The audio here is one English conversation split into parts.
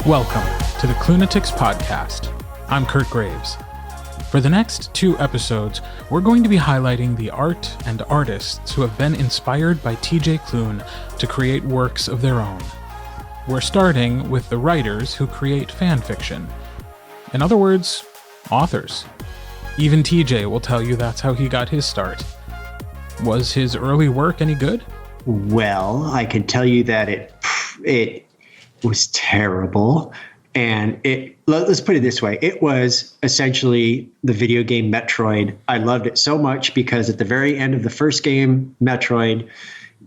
Welcome to the Klunatics podcast. I'm Kurt Graves. For the next 2 episodes, we're going to be highlighting the art and artists who have been inspired by TJ Klune to create works of their own. We're starting with the writers who create fan fiction. In other words, authors. Even TJ will tell you that's how he got his start. Was his early work any good? Well, I can tell you that it was terrible. And let's put it this way. It was essentially the video game Metroid. I loved it so much because at the very end of the first game, Metroid,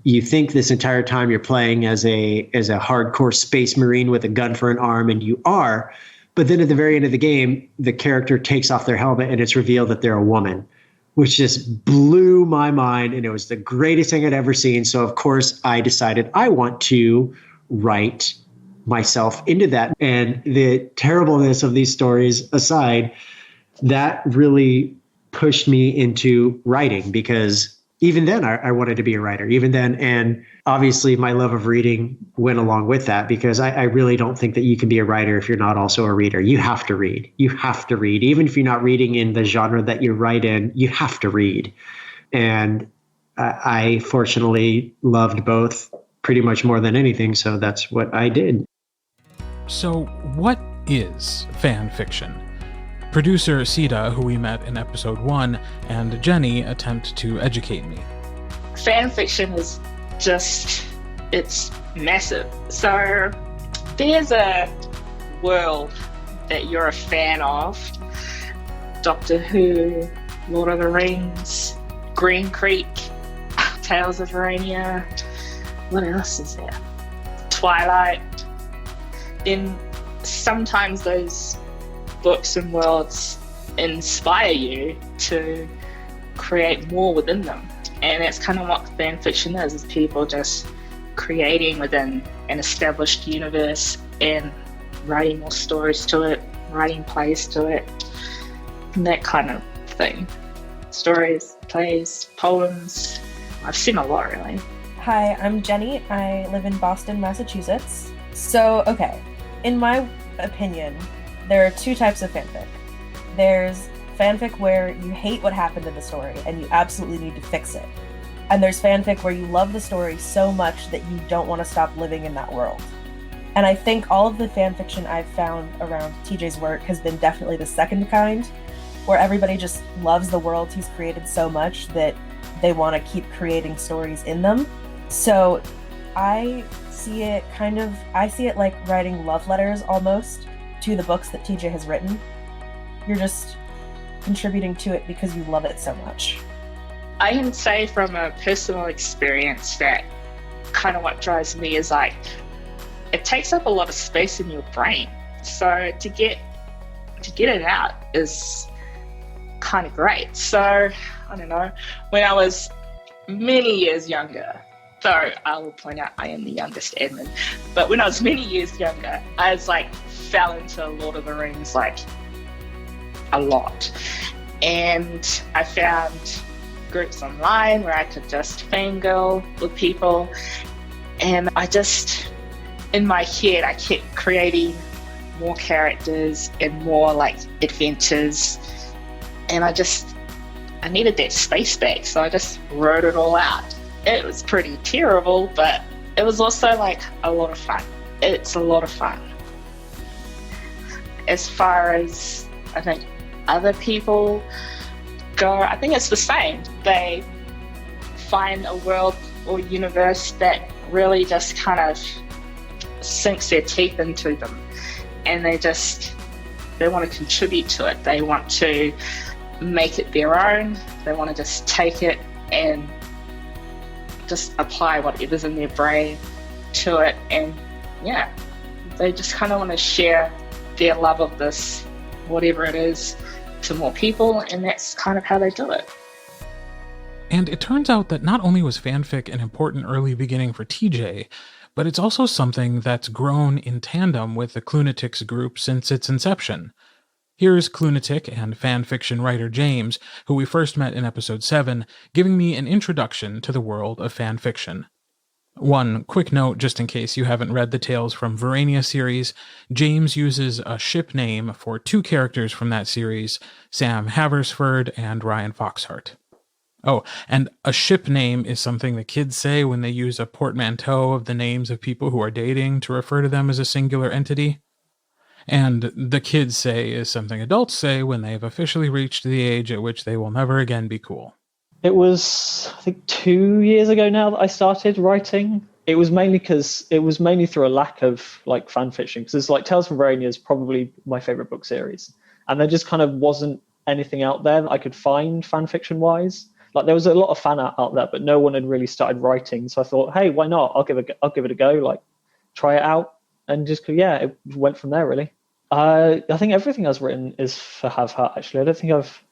you think this entire time you're playing as a hardcore space marine with a gun for an arm, and you are. But then at the very end of the game, the character takes off their helmet and it's revealed that they're a woman, which just blew my mind. And it was the greatest thing I'd ever seen. So, of course, I decided I want to write myself into that. And the terribleness of these stories aside, that really pushed me into writing, because even then I wanted to be a writer, even then. And obviously my love of reading went along with that, because I really don't think that you can be a writer if you're not also a reader. You have to read. You have to read. Even if you're not reading in the genre that you write in, you have to read. And I fortunately loved both pretty much more than anything. So that's what I did. So what is fan fiction? Producer Sita, who we met in episode 1, and Jenny attempt to educate me. Fan fiction is just, it's massive. So there's a world that you're a fan of. Doctor Who, Lord of the Rings, Green Creek, Tales of Verania. What else is there? Twilight. Then sometimes those books and worlds inspire you to create more within them. And that's kind of what fan fiction is people just creating within an established universe and writing more stories to it, writing plays to it, and that kind of thing. Stories, plays, poems. I've seen a lot, really. Hi, I'm Jenny. I live in Boston, Massachusetts. So, okay, in my opinion, there are 2 types of fanfic. There's fanfic where you hate what happened in the story and you absolutely need to fix it. And there's fanfic where you love the story so much that you don't want to stop living in that world. And I think all of the fanfiction I've found around TJ's work has been definitely the second kind, where everybody just loves the world he's created so much that they want to keep creating stories in them. So I see it like writing love letters almost to the books that TJ has written. You're just contributing to it because you love it so much. I can say from a personal experience that kind of what drives me is like, it takes up a lot of space in your brain. So to get it out is kind of great. So, I don't know, when I was many years younger, though I will point out I am the youngest admin, but when I was many years younger, I was like, fell into Lord of the Rings like a lot. And I found groups online where I could just fangirl with people. And I just, in my head, I kept creating more characters and more like adventures. And I needed that space back. So I just wrote it all out. It was pretty terrible, but it was also like a lot of fun. It's a lot of fun. As far as I think other people go, I think it's the same. They find a world or universe that really just kind of sinks their teeth into them, and they want to contribute to it. They want to make it their own. They want to just take it and just apply whatever's in their brain to it, and yeah, they just kind of want to share their love of this, whatever it is, to more people, and that's kind of how they do it. And it turns out that not only was fanfic an important early beginning for TJ, but it's also something that's grown in tandem with the Klunatics group since its inception. Here's Klunatic and fanfiction writer James, who we first met in episode 7, giving me an introduction to the world of fanfiction. One quick note, just in case you haven't read the Tales from Verania series, James uses a ship name for two characters from that series, Sam Haversford and Ryan Foxhart. Oh, and a ship name is something the kids say when they use a portmanteau of the names of people who are dating to refer to them as a singular entity. And the kids say is something adults say when they have officially reached the age at which they will never again be cool. It was, I think, 2 years ago now that I started writing. It was mainly through a lack of like fan fiction, because it's like Tales from Verania is probably my favorite book series, and there just kind of wasn't anything out there that I could find fan fiction wise. Like there was a lot of fan art out there, but no one had really started writing. So I thought, hey, why not? I'll give it a go. Like try it out, and just it went from there really. I think everything I've written is for Have Heart. Actually, I don't think I've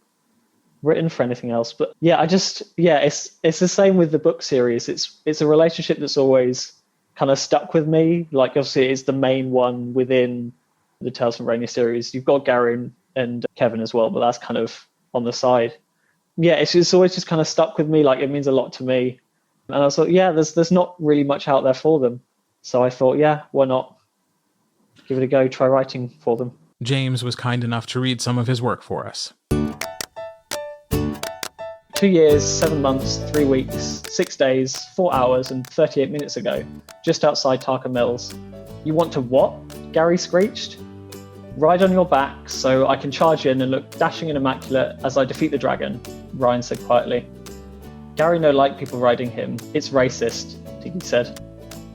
written for anything else, but it's the same with the book series. It's a relationship that's always kind of stuck with me. Like obviously it's the main one within the Tales from Verania series. You've got Gary and Kevin as well, but that's kind of on the side. It's always just kind of stuck with me. Like it means a lot to me, and I thought there's not really much out there for them, so I thought why not give it a go, try writing for them. James was kind enough to read some of his work for us. 2 years, 7 months, 3 weeks, 6 days, 4 hours, and 38 minutes ago, just outside Tarka Mills. You want to what? Gary screeched. Ride on your back so I can charge in and look dashing and immaculate as I defeat the dragon, Ryan said quietly. Gary no like people riding him. It's racist, Tiggy said.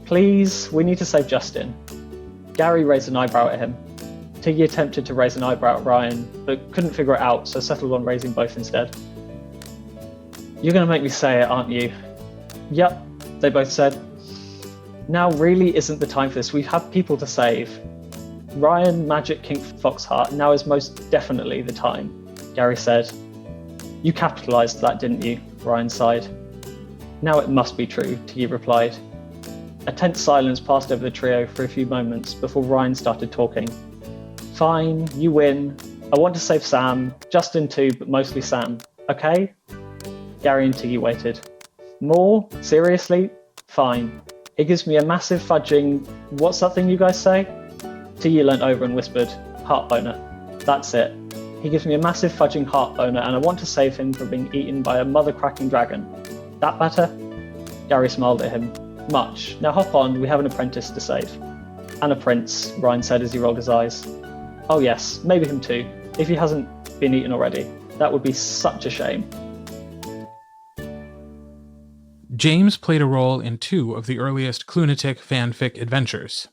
Please, we need to save Justin. Gary raised an eyebrow at him. Tiggy attempted to raise an eyebrow at Ryan, but couldn't figure it out, so settled on raising both instead. You're going to make me say it, aren't you? Yep, they both said. Now really isn't the time for this. We have people to save. Ryan, Magic, King, Foxheart, now is most definitely the time, Gary said. You capitalised that, didn't you? Ryan sighed. Now it must be true, Tiggy replied. A tense silence passed over the trio for a few moments before Ryan started talking. Fine, you win. I want to save Sam, Justin too, but mostly Sam. Okay? Gary and Tiggy waited. More? Seriously? Fine. It gives me a massive fudging... What's that thing you guys say? Tiggy leant over and whispered, heart boner. That's it. He gives me a massive fudging heart boner and I want to save him from being eaten by a mother-cracking dragon. That better? Gary smiled at him. Much. Now hop on, we have an apprentice to save. And a prince, Ryan said as he rolled his eyes. Oh yes, maybe him too, if he hasn't been eaten already. That would be such a shame. James played a role in 2 of the earliest Klunatic fanfic adventures.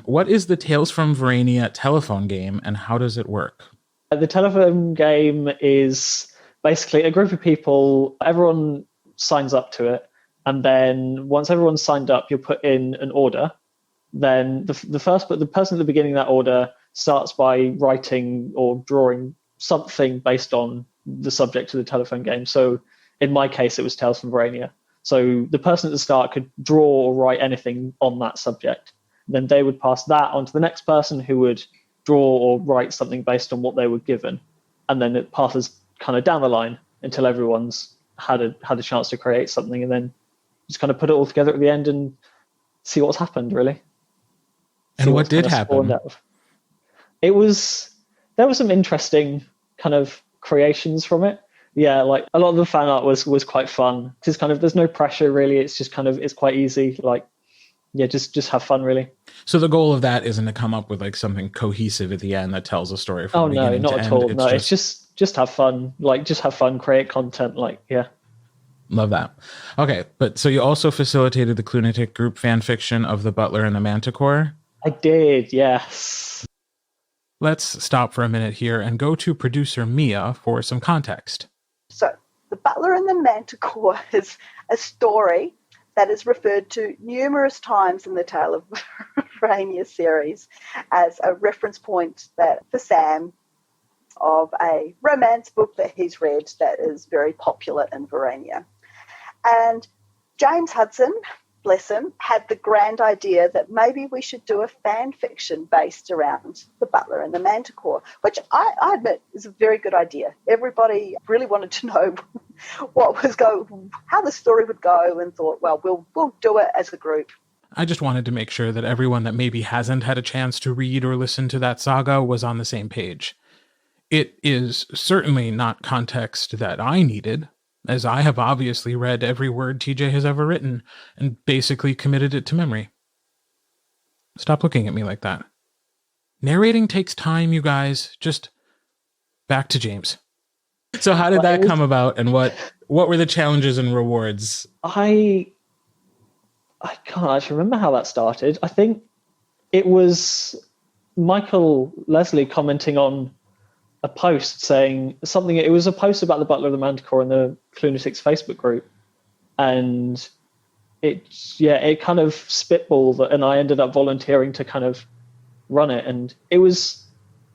What is the Tales from Verania telephone game and how does it work? The telephone game is basically a group of people, everyone signs up to it, and then once everyone's signed up, you'll put in an order. Then the person at the beginning of that order starts by writing or drawing something based on the subject of the telephone game. So in my case, it was Tales from Verania. So the person at the start could draw or write anything on that subject. Then they would pass that on to the next person who would draw or write something based on what they were given. And then it passes kind of down the line until everyone's had a chance to create something, and then just kind of put it all together at the end and see what's happened, really. And what did happen? There were some interesting kind of creations from it. Yeah, like a lot of the fan art was quite fun. Just kind of, there's no pressure really. It's just kind of, it's quite easy. Like, yeah, just have fun really. So the goal of that isn't to come up with like something cohesive at the end that tells a story from beginning to end. Oh no, not at all. No, it's just have fun. Like, just have fun, create content. Like, yeah. Love that. Okay, but so you also facilitated the Klunatic group fan fiction of The Butler and the Manticore? I did, yes. Let's stop for a minute here and go to producer Mia for some context. So, The Butler and the Manticore is a story that is referred to numerous times in the Tale of Verania series as a reference point for Sam of a romance book that he's read that is very popular in Verania. And James Hudson, bless him, had the grand idea that maybe we should do a fan fiction based around The Butler and the Manticore, which I admit is a very good idea. Everybody really wanted to know how the story would go, and thought, well, we'll do it as a group. I just wanted to make sure that everyone that maybe hasn't had a chance to read or listen to that saga was on the same page. It is certainly not context that I needed, as I have obviously read every word TJ has ever written and basically committed it to memory. Stop looking at me like that. Narrating takes time, you guys. Just back to James. So how did that come about, and what were the challenges and rewards? I can't actually remember how that started. I think it was Michael Leslie commenting on a post saying something. It was a post about the Butler of the Manticore in the Klunatics Facebook group, and it kind of spitballed, and I ended up volunteering to kind of run it, and it was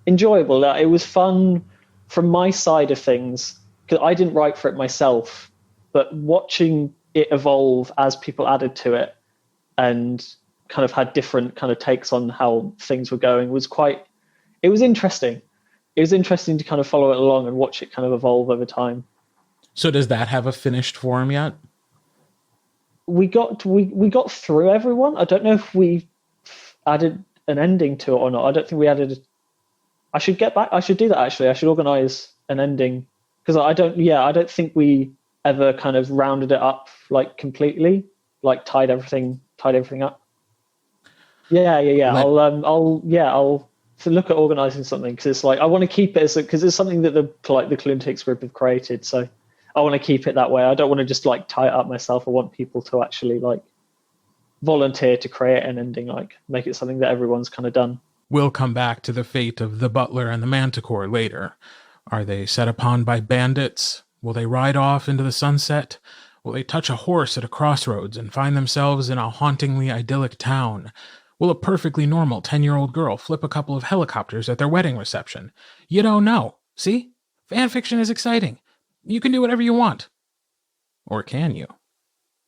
enjoyable. It was fun from my side of things, because I didn't write for it myself, but watching it evolve as people added to it and kind of had different kind of takes on how things were going was interesting. It was interesting to kind of follow it along and watch it kind of evolve over time. So does that have a finished form yet? We got through everyone. I don't know if we added an ending to it or not. I don't think we added. I should get back. I should do that actually. I should organize an ending, because I don't think we ever kind of rounded it up like completely, like tied everything up. Yeah. I'll look at organizing something, because it's like I want to keep it because it's something that the Klunatics group have created. So I want to keep it that way. I don't want to just like tie it up myself. I want people to actually like volunteer to create an ending, like make it something that everyone's kind of done. We'll come back to the fate of the Butler and the Manticore later. Are they set upon by bandits? Will they ride off into the sunset? Will they touch a horse at a crossroads and find themselves in a hauntingly idyllic town? Will a perfectly normal 10-year-old girl flip a couple of helicopters at their wedding reception? You don't know. See? Fanfiction is exciting. You can do whatever you want. Or can you?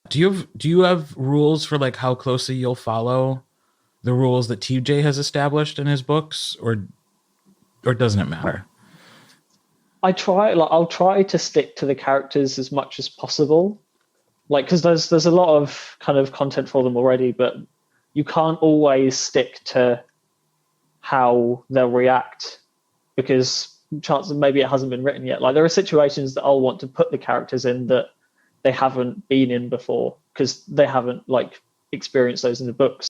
Do you have rules for like how closely you'll follow the rules that TJ has established in his books, or doesn't it matter? I'll try to stick to the characters as much as possible, like, because there's a lot of kind of content for them already, but you can't always stick to how they'll react, because chances maybe it hasn't been written yet. Like, there are situations that I'll want to put the characters in that they haven't been in before, because they haven't like experienced those in the books.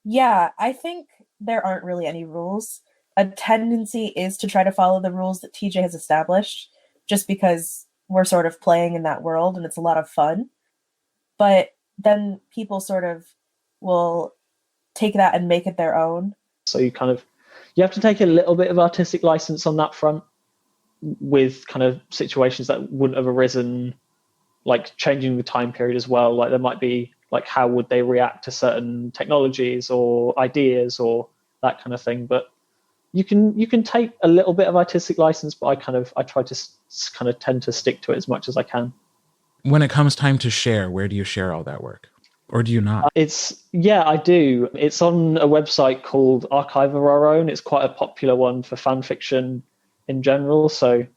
Yeah, I think there aren't really any rules. A tendency is to try to follow the rules that TJ has established, just because we're sort of playing in that world and it's a lot of fun. But then people sort of will take that and make it their own. So you have to take a little bit of artistic license on that front, with kind of situations that wouldn't have arisen, like changing the time period as well. Like there might be like, how would they react to certain technologies or ideas or that kind of thing. But you can take a little bit of artistic license, but I try to kind of tend to stick to it as much as I can. When it comes time to share, where do you share all that work? Or do you not? I do. It's on a website called Archive of Our Own. It's quite a popular one for fan fiction in general. So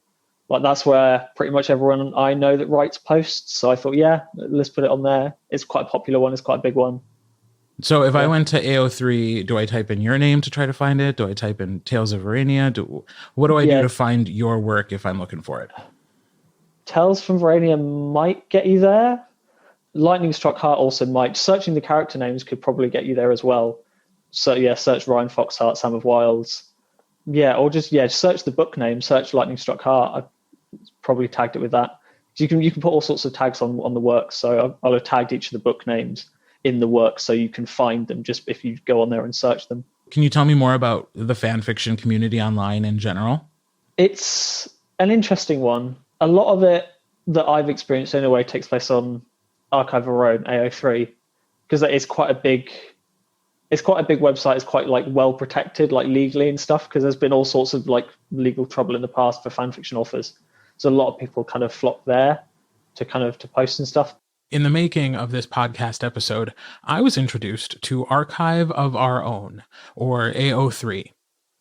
like that's where pretty much everyone I know that writes posts. So I thought, let's put it on there. It's quite a popular one. It's quite a big one. So if I went to AO3, do I type in your name to try to find it? Do I type in Tales of Verania? What do I do to find your work if I'm looking for it? Tales from Verania might get you there. Lightning Struck Heart also might. Searching the character names could probably get you there as well. So search Ryan Foxheart, Sam of Wilds. Or just search the book name, search Lightning Struck Heart. I probably tagged it with that. You can put all sorts of tags on the work. So I'll have tagged each of the book names in the work so you can find them just if you go on there and search them. Can you tell me more about the fan fiction community online in general? It's an interesting one. A lot of it that I've experienced anyway takes place on Archive of Our Own, AO3, because it's quite a big website. It's quite like well protected, like legally and stuff, because there's been all sorts of like legal trouble in the past for fan fiction authors. So a lot of people kind of flock there to post and stuff. In the making of this podcast episode, I was introduced to Archive of Our Own, or AO3.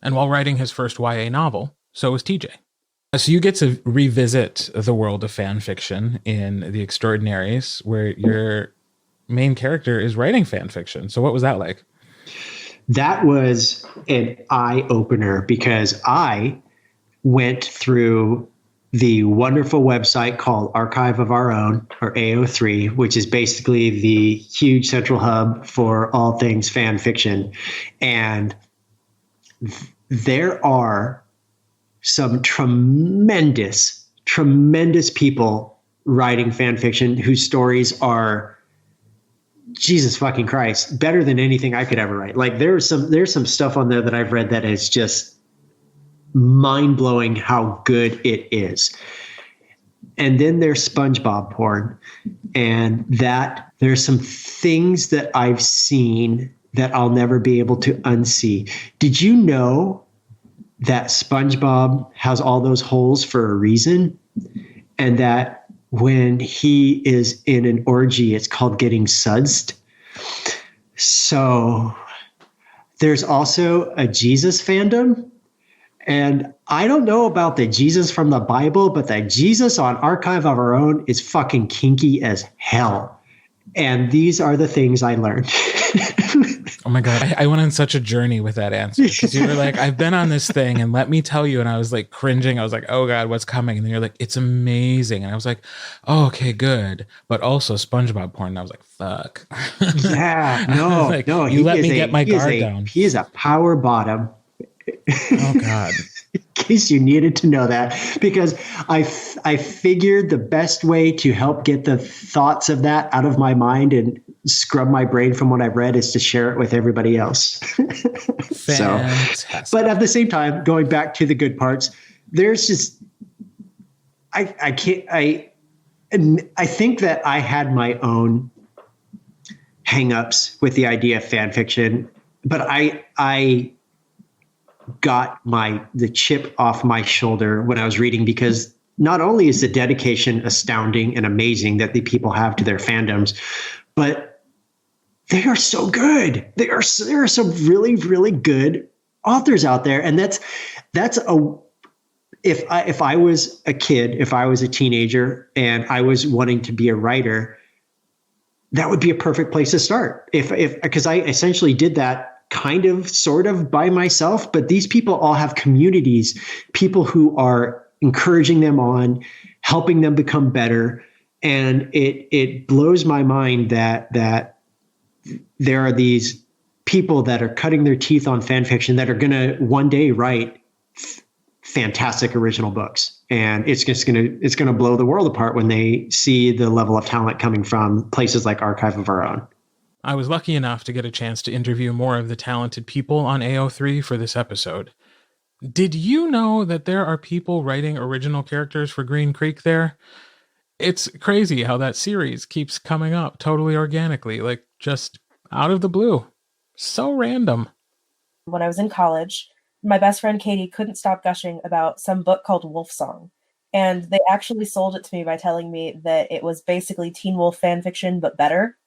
And while writing his first YA novel, so was TJ. So you get to revisit the world of fan fiction in The Extraordinaries, where your main character is writing fan fiction. So what was that like? That was an eye opener because I went through the wonderful website called Archive of Our Own, or AO3, which is basically the huge central hub for all things fan fiction. And there are some tremendous people writing fan fiction whose stories are, Jesus fucking Christ, better than anything I could ever write. Like there's some stuff on there that I've read that is just mind-blowing how good it is. And then there's SpongeBob porn, and that there's some things that I've seen that I'll never be able to unsee. Did you know that SpongeBob has all those holes for a reason? And that when he is in an orgy, it's called getting sudsed. So there's also a Jesus fandom. And I don't know about the Jesus from the Bible, but the Jesus on Archive of Our Own is fucking kinky as hell. And these are the things I learned. Oh my God. I went on such a journey with that answer because you were like, I've been on this thing and let me tell you. And I was like cringing. I was like, oh God, what's coming? And then you're like, it's amazing. And I was like, oh, okay, good. But also SpongeBob porn. And I was like, fuck. Yeah, no, like, no. You let me get my guard down. He is a power bottom. Oh God. In case you needed to know that, because I figured the best way to help get the thoughts of that out of my mind and scrub my brain from what I've read is to share it with everybody else. Fantastic. But at the same time, going back to the good parts, there's just I think that I had my own hangups with the idea of fan fiction, but I got the chip off my shoulder when I was reading, because not only is the dedication astounding and amazing that the people have to their fandoms, but they are so good. There are some really, really good authors out there. And if I was a kid, if I was a teenager and I was wanting to be a writer, that would be a perfect place to start. Because I essentially did that kind of sort of by myself, but these people all have communities, people who are encouraging them on, helping them become better. And it blows my mind that there are these people that are cutting their teeth on fan fiction that are going to one day write fantastic original books. And it's going to blow the world apart when they see the level of talent coming from places like Archive of Our Own. I was lucky enough to get a chance to interview more of the talented people on AO3 for this episode. Did you know that there are people writing original characters for Green Creek there? It's crazy how that series keeps coming up totally organically, like just out of the blue. So random. When I was in college, my best friend Katie couldn't stop gushing about some book called Wolf Song. And they actually sold it to me by telling me that it was basically Teen Wolf fan fiction, but better.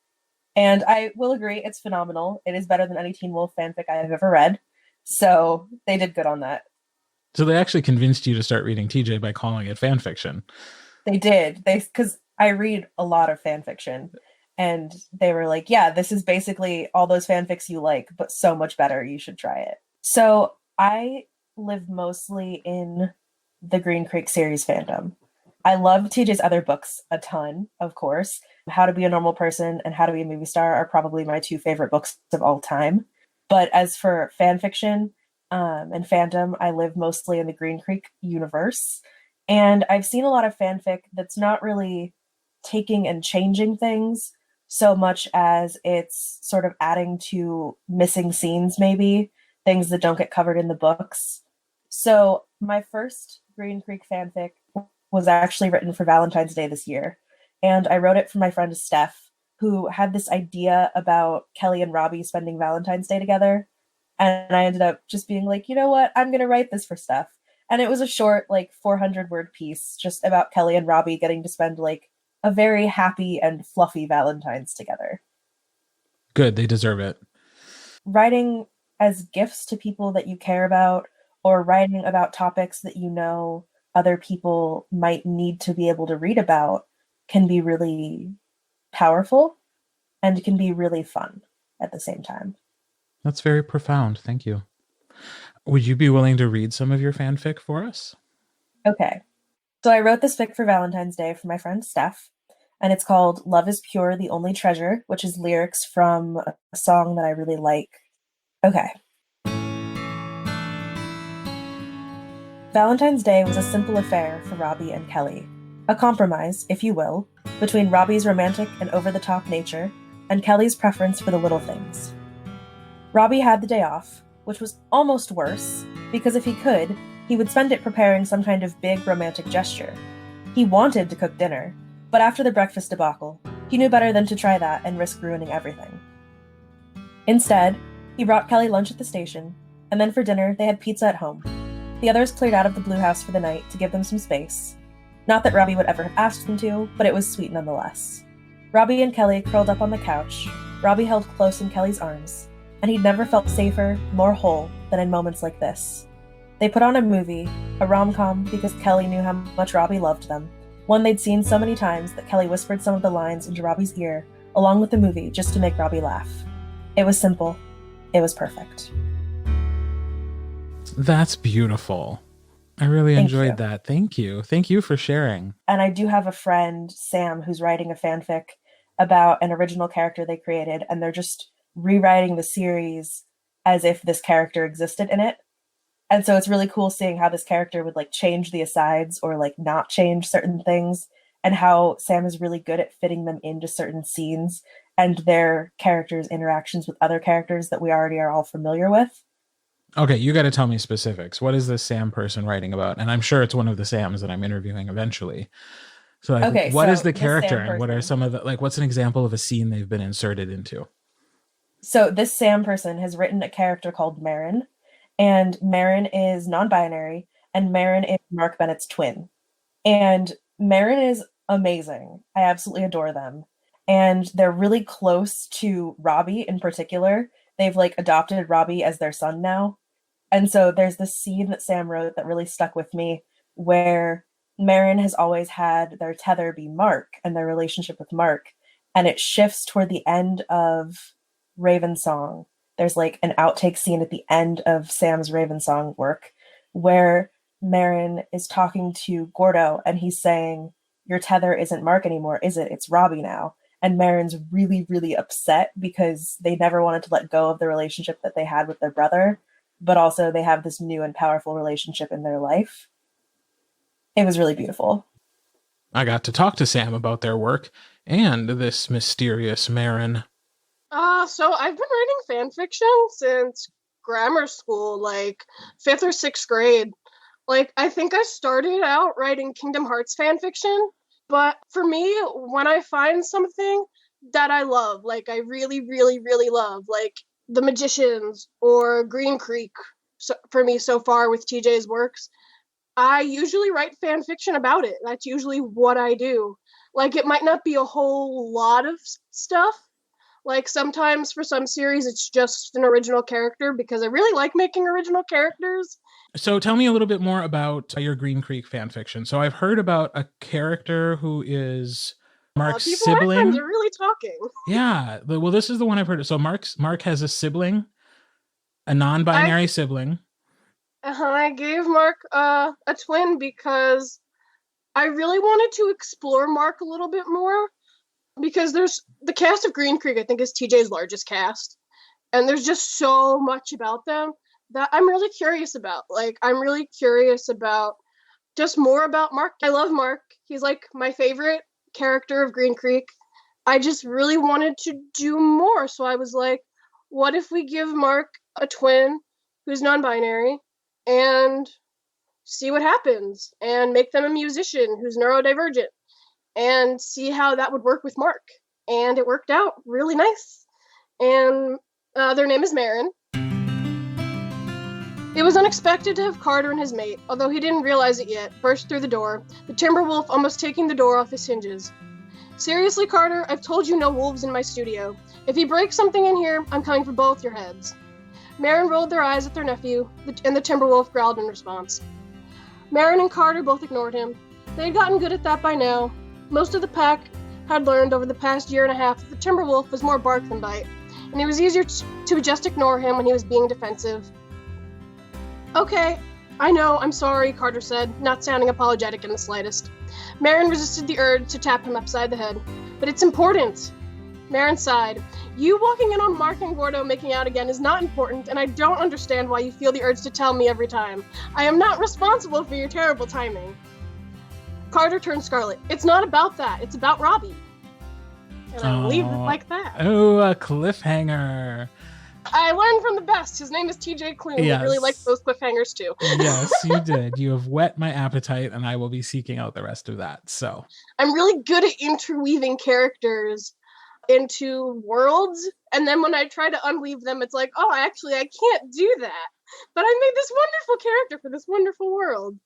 And I will agree, it's phenomenal. It is better than any Teen Wolf fanfic I have ever read. So they did good on that. So they actually convinced you to start reading TJ by calling it fan fiction. They did. Because I read a lot of fan fiction. And they were like, yeah, this is basically all those fanfics you like, but so much better. You should try it. So I live mostly in the Green Creek series fandom. I love TJ's other books a ton, of course. How to Be a Normal Person and How to Be a Movie Star are probably my two favorite books of all time. But as for fan fiction and fandom, I live mostly in the Green Creek universe. And I've seen a lot of fanfic that's not really taking and changing things so much as it's sort of adding to missing scenes, maybe, things that don't get covered in the books. So my first Green Creek fanfic was actually written for Valentine's Day this year. And I wrote it for my friend Steph, who had this idea about Kelly and Robbie spending Valentine's Day together. And I ended up just being like, you know what? I'm going to write this for Steph. And it was a short, 400-word piece just about Kelly and Robbie getting to spend, a very happy and fluffy Valentine's together. Good. They deserve it. Writing as gifts to people that you care about, or writing about topics that you know other people might need to be able to read about can be really powerful and can be really fun at the same time. That's very profound. Thank you. Would you be willing to read some of your fanfic for us? Okay. So I wrote this fic for Valentine's Day for my friend Steph, and it's called Love is Pure, the Only Treasure, which is lyrics from a song that I really like. Okay. Valentine's Day was a simple affair for Robbie and Kelly. A compromise, if you will, between Robbie's romantic and over-the-top nature and Kelly's preference for the little things. Robbie had the day off, which was almost worse, because if he could, he would spend it preparing some kind of big romantic gesture. He wanted to cook dinner, but after the breakfast debacle, he knew better than to try that and risk ruining everything. Instead, he brought Kelly lunch at the station, and then for dinner they had pizza at home. The others cleared out of the Blue House for the night to give them some space. Not that Robbie would ever have asked them to, but it was sweet nonetheless. Robbie and Kelly curled up on the couch, Robbie held close in Kelly's arms, and he'd never felt safer, more whole, than in moments like this. They put on a movie, a rom-com, because Kelly knew how much Robbie loved them, one they'd seen so many times that Kelly whispered some of the lines into Robbie's ear, along with the movie, just to make Robbie laugh. It was simple. It was perfect. That's beautiful. I really enjoyed that. Thank you. Thank you for sharing. And I do have a friend, Sam, who's writing a fanfic about an original character they created, and they're just rewriting the series as if this character existed in it. And so it's really cool seeing how this character would like change the asides or like not change certain things, and how Sam is really good at fitting them into certain scenes and their characters' interactions with other characters that we already are all familiar with. Okay, you got to tell me specifics. What is this Sam person writing about? And I'm sure it's one of the Sams that I'm interviewing eventually. So like, okay, what so is the character and what are some of the, like, what's an example of a scene they've been inserted into? So this Sam person has written a character called Marin, and Marin is non-binary, and Marin is Mark Bennett's twin. And Marin is amazing. I absolutely adore them. And they're really close to Robbie in particular. They've like adopted Robbie as their son now. And so there's this scene that Sam wrote that really stuck with me, where Marin has always had their tether be Mark and their relationship with Mark. And it shifts toward the end of Raven Song. There's like an outtake scene at the end of Sam's Raven Song work where Marin is talking to Gordo and he's saying, "Your tether isn't Mark anymore, is it? It's Robbie now." And Marin's really, really upset because they never wanted to let go of the relationship that they had with their brother, but also they have this new and powerful relationship in their life. It was really beautiful. I got to talk to Sam about their work and this mysterious Marin. So I've been writing fan fiction since grammar school, like 5th or 6th grade. Like, I think I started out writing Kingdom Hearts fan fiction, but for me, when I find something that I love, like I really, really, really love, like The Magicians or Green Creek, so, for me so far with TJ's works, I usually write fan fiction about it. That's usually what I do. Like, it might not be a whole lot of stuff. Like, sometimes for some series, it's just an original character because I really like making original characters. So tell me a little bit more about your Green Creek fan fiction. So I've heard about a character who is Mark's sibling. My friends are really talking. Yeah. Well, this is the one I've heard of. So Mark has a sibling, a non-binary sibling. I gave Mark a twin because I really wanted to explore Mark a little bit more, because there's the cast of Green Creek, I think, is TJ's largest cast, and there's just so much about them that I'm really curious about. Like, I'm really curious about just more about Mark. I love Mark. He's like my favorite character of Green Creek. I just really wanted to do more, so I was like, what if we give Mark a twin who's non-binary and see what happens, and make them a musician who's neurodivergent, and see how that would work with Mark. And it worked out really nice. And their name is Marin. It was unexpected to have Carter and his mate, although he didn't realize it yet, burst through the door, the Timberwolf almost taking the door off his hinges. "Seriously, Carter, I've told you no wolves in my studio. If you break something in here, I'm coming for both your heads." Marin rolled their eyes at their nephew, and the Timberwolf growled in response. Marin and Carter both ignored him. They had gotten good at that by now. Most of the pack had learned over the past year and a half that the Timberwolf was more bark than bite, and it was easier to just ignore him when he was being defensive. Okay, I know, I'm sorry, Carter said, not sounding apologetic in the slightest. Marin resisted the urge to tap him upside the head. But it's important. Marin sighed. You walking in on Mark and Gordo making out again is not important, and I don't understand why you feel the urge to tell me every time. I am not responsible for your terrible timing. Carter turned scarlet. It's not about that. It's about Robbie. And I leave it like that. Oh, a cliffhanger. I learned from the best. His name is TJ Klune. Yes. I really like those cliffhangers too. Yes, you did. You have whet my appetite, and I will be seeking out the rest of that. So I'm really good at interweaving characters into worlds, and then when I try to unweave them, it's like, oh, actually, I can't do that. But I made this wonderful character for this wonderful world.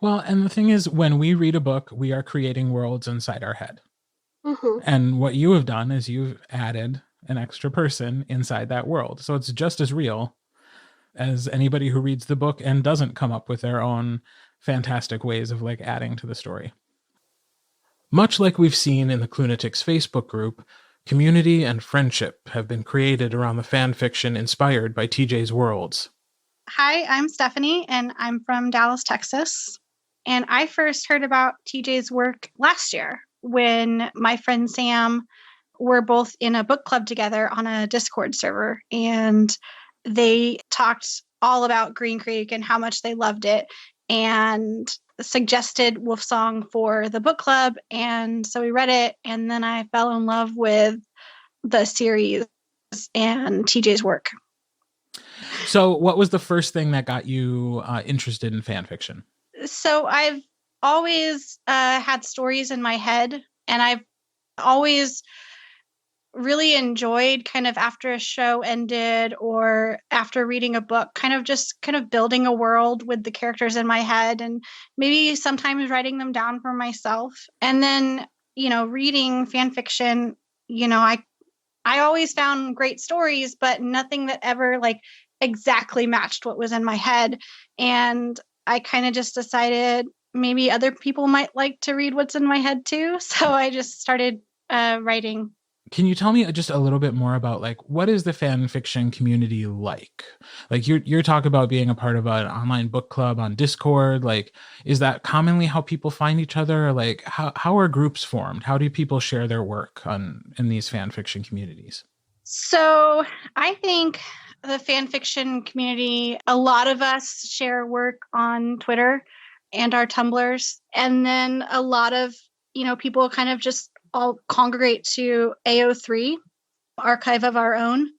Well, and the thing is, when we read a book, we are creating worlds inside our head. Mm-hmm. And what you have done is you've added an extra person inside that world. So it's just as real as anybody who reads the book and doesn't come up with their own fantastic ways of like adding to the story. Much like we've seen in the Klunatics Facebook group, community and friendship have been created around the fan fiction inspired by TJ's worlds. Hi, I'm Stephanie, and I'm from Dallas, Texas. And I first heard about TJ's work last year when my friend Sam were both in a book club together on a Discord server, and they talked all about Green Creek and how much they loved it and suggested Wolfsong for the book club. And so we read it, and then I fell in love with the series and TJ's work. So what was the first thing that got you interested in fan fiction? So I've always had stories in my head, and I've always really enjoyed kind of after a show ended or after reading a book, kind of building a world with the characters in my head and maybe sometimes writing them down for myself. And then, reading fan fiction, I always found great stories, but nothing that ever like exactly matched what was in my head. And I kind of just decided maybe other people might like to read what's in my head too. So I just started writing. Can you tell me just a little bit more about like what is the fan fiction community like? Like you're talking about being a part of an online book club on Discord. Like, is that commonly how people find each other? Like how are groups formed? How do people share their work in these fan fiction communities? So I think the fan fiction community, a lot of us share work on Twitter and our Tumblrs. And then a lot of, people kind of just all congregate to AO3, Archive of Our Own.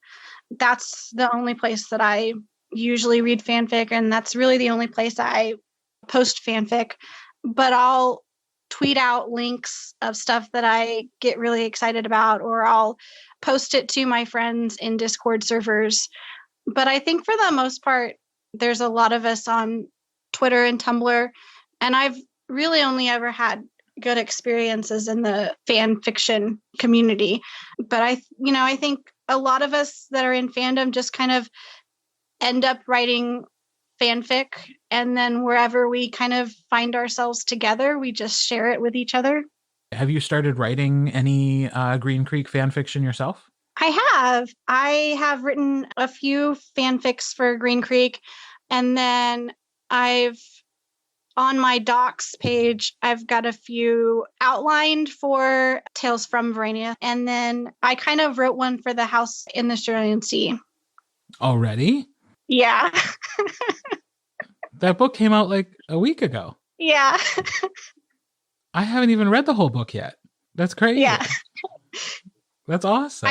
That's the only place that I usually read fanfic, and that's really the only place I post fanfic. But I'll tweet out links of stuff that I get really excited about, or I'll post it to my friends in Discord servers. But I think for the most part, there's a lot of us on Twitter and Tumblr, and I've really only ever had good experiences in the fan fiction community. But I think a lot of us that are in fandom just kind of end up writing fanfic, and then wherever we kind of find ourselves together, we just share it with each other. Have you started writing any Green Creek fan fiction yourself? I have written a few fanfics for Green Creek, and then on my docs page, I've got a few outlined for Tales from Verania. And then I kind of wrote one for The House in the Cerulean Sea. Already? Yeah. That book came out like a week ago. Yeah. I haven't even read the whole book yet. That's crazy. Yeah. That's awesome.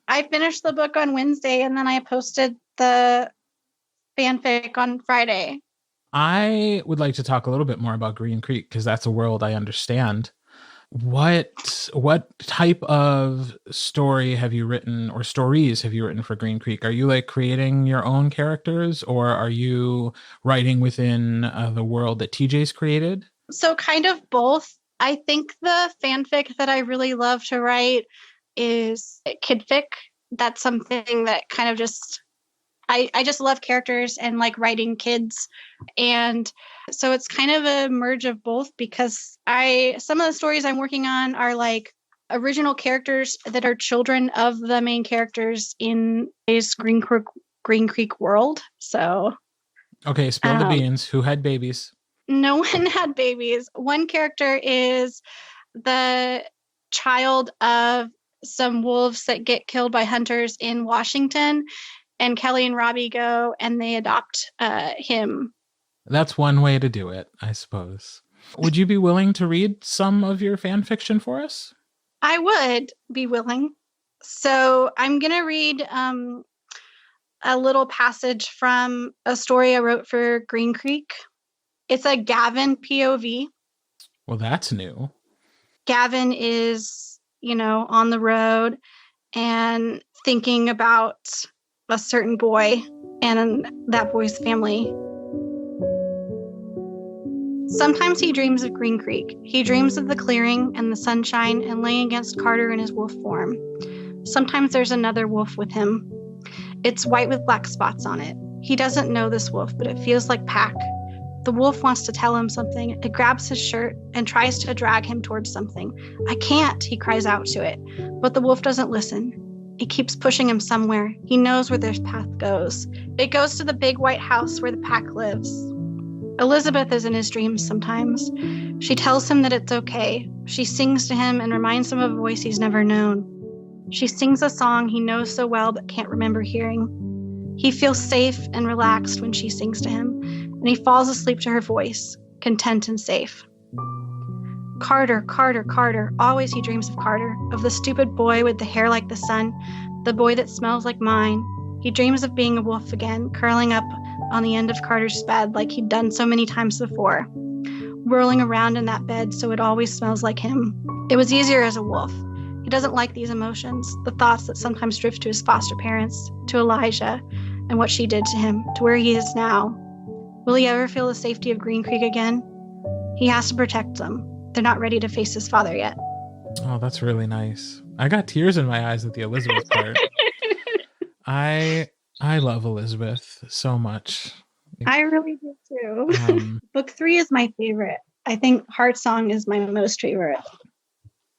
I finished the book on Wednesday, and then I posted the fanfic on Friday. I would like to talk a little bit more about Green Creek because that's a world I understand. What type of story have you written, or stories have you written for Green Creek? Are you like creating your own characters, or are you writing within the world that TJ's created? So kind of both. I think the fanfic that I really love to write is kidfic. That's something that kind of just I just love characters and like writing kids. And so it's kind of a merge of both, because some of the stories I'm working on are like original characters that are children of the main characters in his Green Creek world. So Okay, spill the beans. Who had babies? No one had babies. One character is the child of some wolves that get killed by hunters in Washington, and Kelly and Robbie go and they adopt him. That's one way to do it, I suppose. Would you be willing to read some of your fan fiction for us? I would be willing. So I'm going to read a little passage from a story I wrote for Green Creek. It's a Gavin POV. Well, that's new. Gavin is, on the road and thinking about a certain boy and that boy's family. Sometimes he dreams of Green Creek. He dreams of the clearing and the sunshine and laying against Carter in his wolf form. Sometimes there's another wolf with him. It's white with black spots on it. He doesn't know this wolf, but it feels like pack. The wolf wants to tell him something. It grabs his shirt and tries to drag him towards something. I can't, he cries out to it. But the wolf doesn't listen. It keeps pushing him somewhere. He knows where their path goes. It goes to the big white house where the pack lives. Elizabeth is in his dreams sometimes. She tells him that it's okay. She sings to him and reminds him of a voice he's never known. She sings a song he knows so well but can't remember hearing. He feels safe and relaxed when she sings to him, and he falls asleep to her voice, content and safe. Carter, Carter, Carter. Always he dreams of Carter, of the stupid boy with the hair like the sun, the boy that smells like mine. He dreams of being a wolf again, curling up on the end of Carter's bed like he'd done so many times before, whirling around in that bed so it always smells like him. It was easier as a wolf. He doesn't like these emotions, the thoughts that sometimes drift to his foster parents, to Elijah, and what she did to him, to where he is now. Will he ever feel the safety of Green Creek again? He has to protect them. They're not ready to face his father yet. Oh, that's really nice. I got tears in my eyes at the Elizabeth part. I love Elizabeth so much. I really do too. Book 3 is my favorite. I think Heart Song is my most favorite.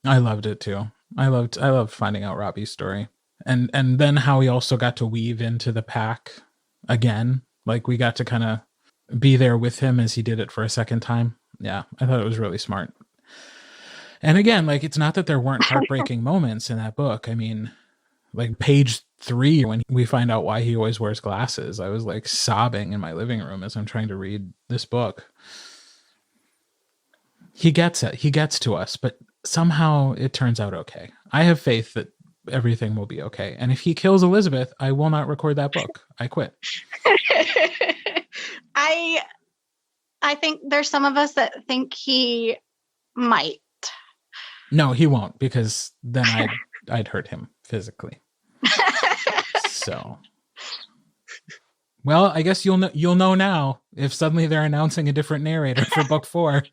I loved it too. I loved finding out Robbie's story. And then how he also got to weave into the pack again. Like we got to kind of be there with him as he did it for a second time. Yeah, I thought it was really smart. And again, like it's not that there weren't heartbreaking moments in that book. I mean, like page 3, when we find out why he always wears glasses, I was like sobbing in my living room as I'm trying to read this book. He gets it. He gets to us, but somehow it turns out okay. I have faith that everything will be okay. And if he kills Elizabeth, I will not record that book. I quit. I think there's some of us that think he might. No, he won't, because then I'd hurt him physically. So, well, I guess you'll know now. If suddenly they're announcing a different narrator for book 4,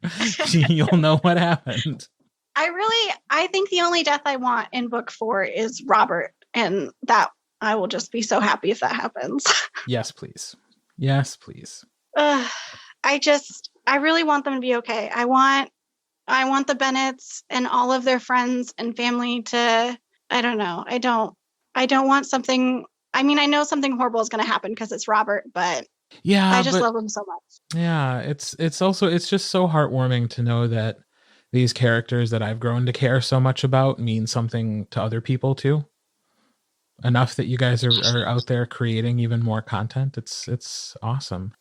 you'll know what happened. I think the only death I want in book 4 is Robert, and that I will just be so happy if that happens. Yes, please. Yes, please. I really want them to be okay. I want the Bennetts and all of their friends and family to, I don't know. I don't want something. I mean, I know something horrible is going to happen because it's Robert, but yeah, I just love him so much. Yeah, it's just so heartwarming to know that these characters that I've grown to care so much about mean something to other people too. Enough that you guys are out there creating even more content. It's awesome.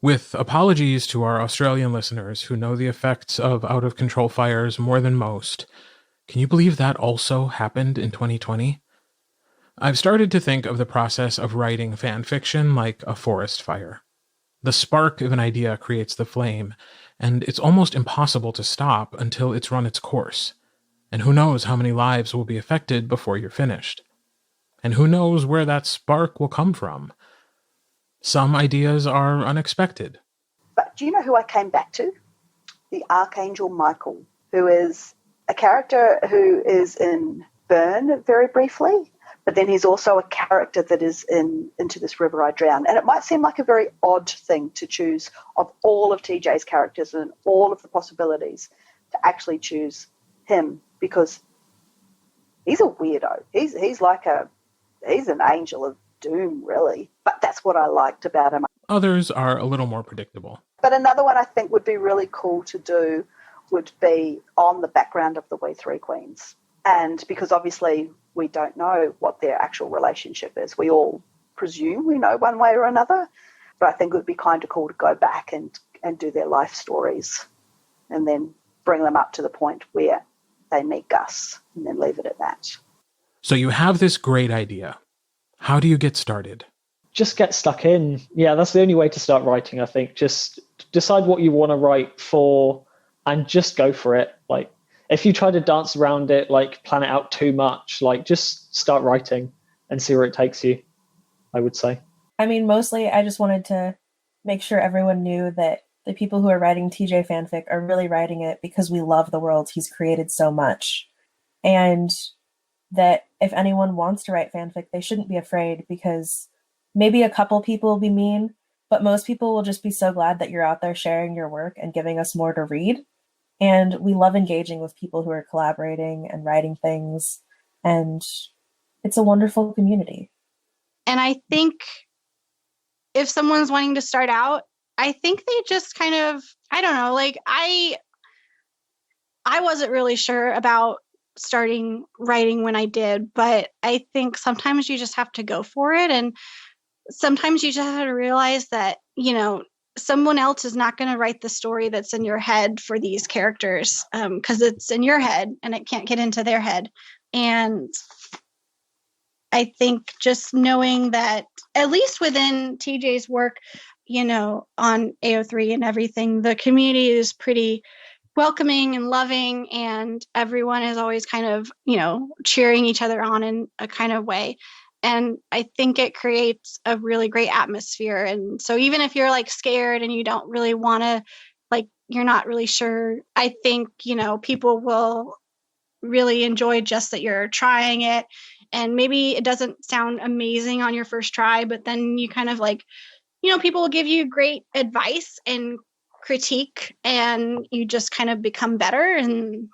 With apologies to our Australian listeners who know the effects of out-of-control fires more than most, can you believe that also happened in 2020? I've started to think of the process of writing fan fiction like a forest fire. The spark of an idea creates the flame, and it's almost impossible to stop until it's run its course. And who knows how many lives will be affected before you're finished. And who knows where that spark will come from. Some ideas are unexpected. But do you know who I came back to? The Archangel Michael, who is a character who is in Burn very briefly, but then he's also a character that is into this river I drown. And it might seem like a very odd thing to choose of all of TJ's characters and all of the possibilities to actually choose him, because he's a weirdo. He's an angel of doom, really. But that's what I liked about him. Others are a little more predictable. But another one I think would be really cool to do would be on the background of the We Three Queens. And because obviously we don't know what their actual relationship is. We all presume we know one way or another. But I think it would be kind of cool to go back and do their life stories and then bring them up to the point where they meet Gus and then leave it at that. So you have this great idea. How do you get started? Just get stuck in. Yeah, that's the only way to start writing, I think. Just decide what you want to write for and just go for it. Like, if you try to dance around it, like plan it out too much, like just start writing and see where it takes you, I would say. I mean, mostly I just wanted to make sure everyone knew that the people who are writing TJ fanfic are really writing it because we love the world he's created so much. And that if anyone wants to write fanfic, they shouldn't be afraid, because maybe a couple people will be mean, but most people will just be so glad that you're out there sharing your work and giving us more to read. And we love engaging with people who are collaborating and writing things. And it's a wonderful community. And I think if someone's wanting to start out, I think they just kind of, I don't know, like I wasn't really sure about starting writing when I did, but I think sometimes you just have to go for it. And sometimes you just have to realize that, you know, someone else is not going to write the story that's in your head for these characters, because it's in your head and it can't get into their head. And I think just knowing that, at least within TJ's work, you know, on AO3 and everything, the community is pretty welcoming and loving, and everyone is always kind of, you know, cheering each other on in a kind of way. And I think it creates a really great atmosphere. And so even if you're like scared and you don't really want to, like, you're not really sure, I think, you know, people will really enjoy just that you're trying it. And maybe it doesn't sound amazing on your first try, but then you kind of like, you know, people will give you great advice and critique, and you just kind of become better, and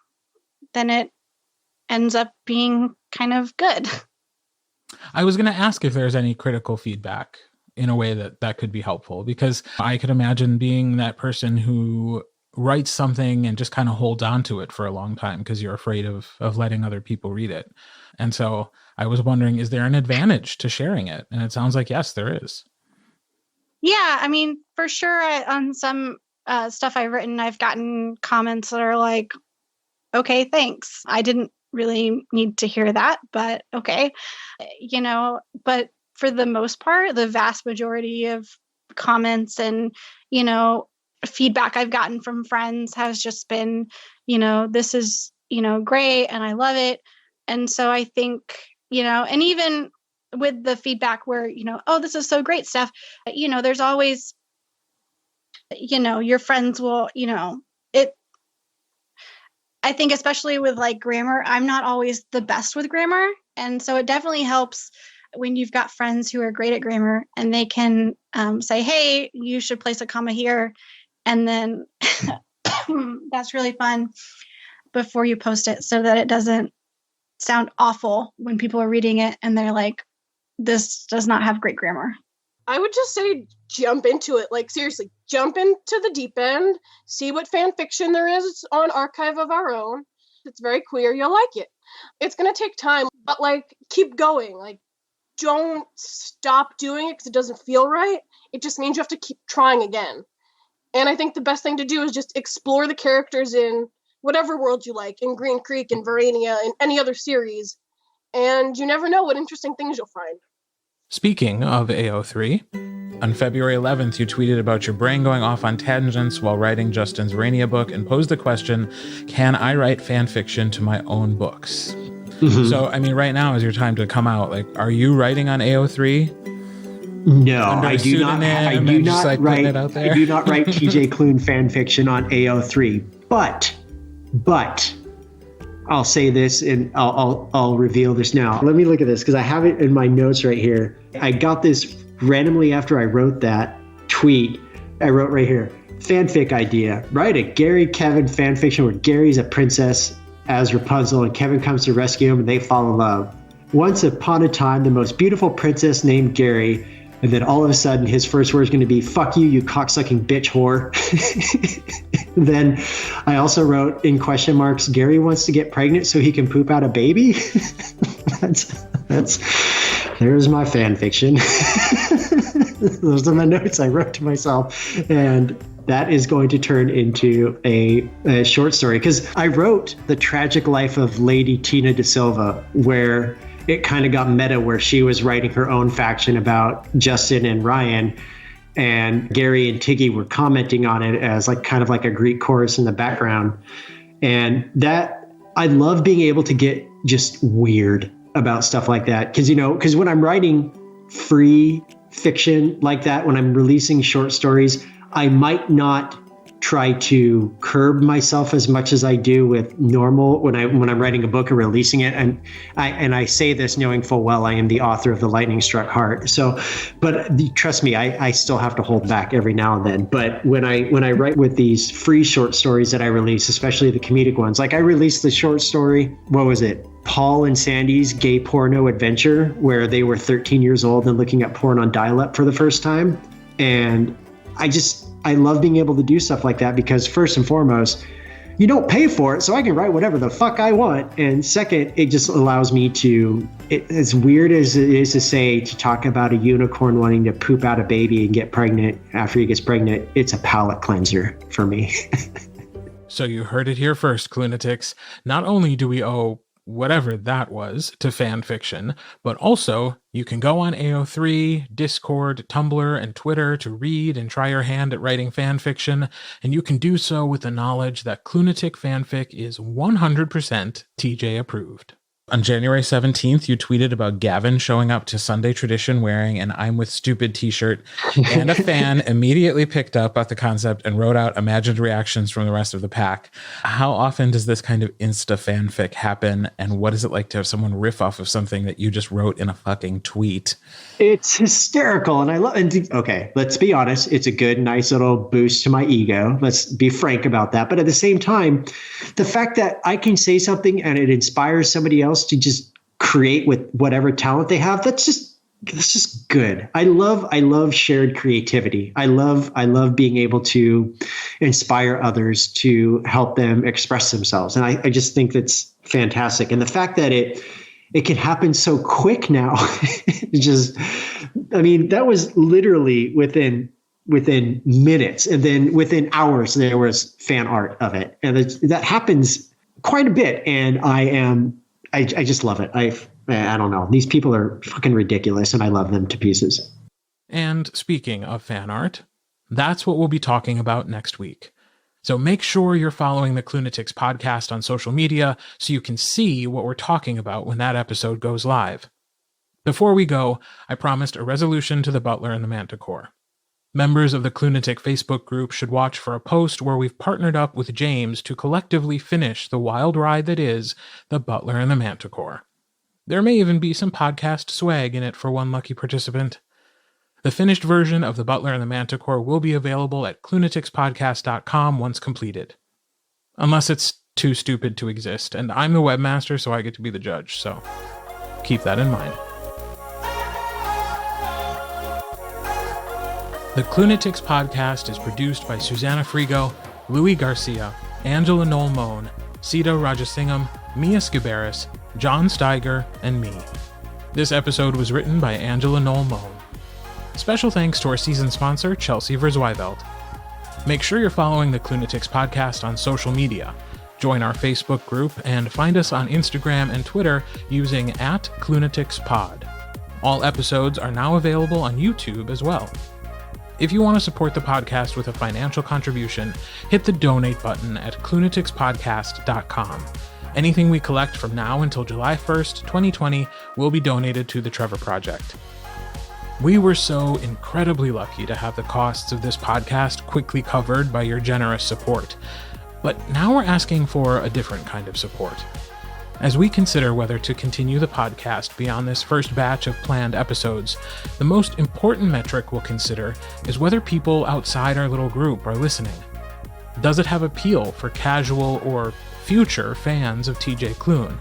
then it ends up being kind of good. I was going to ask if there's any critical feedback in a way that could be helpful, because I could imagine being that person who writes something and just kind of holds on to it for a long time because you're afraid of letting other people read it. And so I was wondering, is there an advantage to sharing it? And it sounds like, yes, there is. Yeah, I mean, for sure, on some stuff I've written, I've gotten comments that are like, okay, thanks. I didn't really need to hear that, but okay. You know, but for the most part, the vast majority of comments and, you know, feedback I've gotten from friends has just been, you know, this is, you know, great and I love it. And so I think, you know, and even with the feedback where, you know, oh, this is so great stuff, you know, there's always, you know, your friends will, you know, I think especially with like grammar, I'm not always the best with grammar. And so it definitely helps when you've got friends who are great at grammar and they can say, hey, you should place a comma here. And then that's really fun before you post it, so that it doesn't sound awful when people are reading it and they're like, this does not have great grammar. I would just say jump into it. Like, seriously, jump into the deep end, see what fan fiction there is on Archive of Our Own. It's very queer. You'll like it. It's going to take time, but, like, keep going. Like, don't stop doing it because it doesn't feel right. It just means you have to keep trying again. And I think the best thing to do is just explore the characters in whatever world you like, in Green Creek, in Verania, in any other series. And you never know what interesting things you'll find. Speaking of AO3, on February 11th, you tweeted about your brain going off on tangents while writing Justin's Verania book and posed the question, can I write fan fiction to my own books? Mm-hmm. So, I mean, right now is your time to come out. Like, are you writing on AO3? No, I do not. I do not write TJ Klune fan fiction on AO3. But I'll say this and I'll reveal this now. Let me look at this because I have it in my notes right here. I got this randomly after I wrote that tweet. I wrote right here, fanfic idea. Write a Gary Kevin fanfiction where Gary's a princess as Rapunzel and Kevin comes to rescue him and they fall in love. Once upon a time, the most beautiful princess named Gary, and then all of a sudden his first word is going to be, fuck you, you cocksucking bitch whore. Then I also wrote in question marks, Gary wants to get pregnant so he can poop out a baby. There's my fan fiction. Those are the notes I wrote to myself. And that is going to turn into a short story because I wrote The Tragic Life of Lady Tina da Silva, where it kind of got meta, where she was writing her own faction about Justin and Ryan, and Gary and Tiggy were commenting on it as like kind of like a Greek chorus in the background. And that, I love being able to get just weird about stuff like that. Because when I'm writing free fiction like that, when I'm releasing short stories, I might not try to curb myself as much as I do with normal when I'm writing a book or releasing it. And I say this knowing full well I am the author of The Lightning Struck Heart. So, but trust me, I still have to hold back every now and then. But when I write with these free short stories that I release, especially the comedic ones, like I released the short story, what was it? Paul and Sandy's Gay Porno Adventure, where they were 13 years old and looking at porn on dial-up for the first time. And I love being able to do stuff like that because first and foremost, you don't pay for it, so I can write whatever the fuck I want. And second, it just allows me to, as weird as it is to talk about a unicorn wanting to poop out a baby and get pregnant after he gets pregnant, it's a palate cleanser for me. So you heard it here first, Klunatics. Not only do we owe whatever that was to fan fiction, but also you can go on AO3, Discord, Tumblr, and Twitter to read and try your hand at writing fan fiction, and you can do so with the knowledge that Klunatic fanfic is 100% TJ approved. On January 17th, you tweeted about Gavin showing up to Sunday Tradition wearing an I'm with Stupid t-shirt, and a fan immediately picked up at the concept and wrote out imagined reactions from the rest of the pack. How often does this kind of Insta fanfic happen, and what is it like to have someone riff off of something that you just wrote in a fucking tweet? It's hysterical, and I love it. Okay, let's be honest. It's a good, nice little boost to my ego. Let's be frank about that. But at the same time, the fact that I can say something and it inspires somebody else to just create with whatever talent they have, that's just good. I love shared creativity. I love being able to inspire others to help them express themselves. And I just think that's fantastic. And the fact that it can happen so quick now, that was literally within minutes, and then within hours there was fan art of it, and that happens quite a bit. And I just love it. I don't know. These people are fucking ridiculous, and I love them to pieces. And speaking of fan art, that's what we'll be talking about next week. So make sure you're following the Klunatics podcast on social media so you can see what we're talking about when that episode goes live. Before we go, I promised a resolution to the Butler and the Manticore. Members of the Klunatic Facebook group should watch for a post where we've partnered up with James to collectively finish the wild ride that is the Butler and the Manticore. There may even be some podcast swag in it for one lucky participant. The finished version of The Butler and the Manticore will be available at klunaticspodcast.com once completed. Unless it's too stupid to exist, and I'm the webmaster, so I get to be the judge, so keep that in mind. The Klunatics podcast is produced by Susannah Frigo, Louis Garcia, Angela Noll Mohn, Sita Rajasingham, Mia Sciberras, John Steiger, and me. This episode was written by Angela Noll Mohn. Special thanks to our season sponsor, Chelsea Verzweiveld. Make sure you're following the Klunatics podcast on social media. Join our Facebook group and find us on Instagram and Twitter using @KlunaticsPod. All episodes are now available on YouTube as well. If you want to support the podcast with a financial contribution, hit the donate button at klunaticspodcast.com. Anything we collect from now until July 1st, 2020 will be donated to the Trevor Project. We were so incredibly lucky to have the costs of this podcast quickly covered by your generous support. But now we're asking for a different kind of support. As we consider whether to continue the podcast beyond this first batch of planned episodes, the most important metric we'll consider is whether people outside our little group are listening. Does it have appeal for casual or future fans of TJ Klune?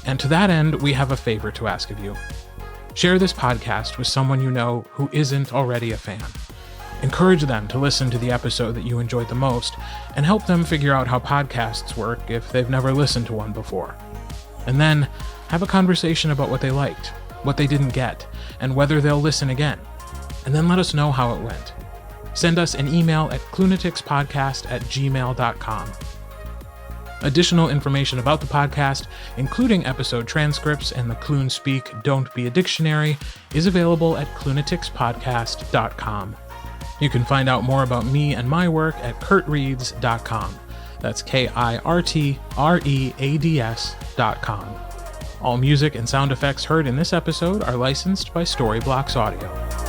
And to that end, we have a favor to ask of you. Share this podcast with someone you know who isn't already a fan. Encourage them to listen to the episode that you enjoyed the most, and help them figure out how podcasts work if they've never listened to one before. And then, have a conversation about what they liked, what they didn't get, and whether they'll listen again. And then let us know how it went. Send us an email at klunaticspodcast@gmail.com. Additional information about the podcast, including episode transcripts and the Klune Speak Don't Be a Dictionary, is available at klunaticspodcast.com. You can find out more about me and my work at kurtreads.com. That's KIRTREADS.com. All music and sound effects heard in this episode are licensed by Storyblocks Audio.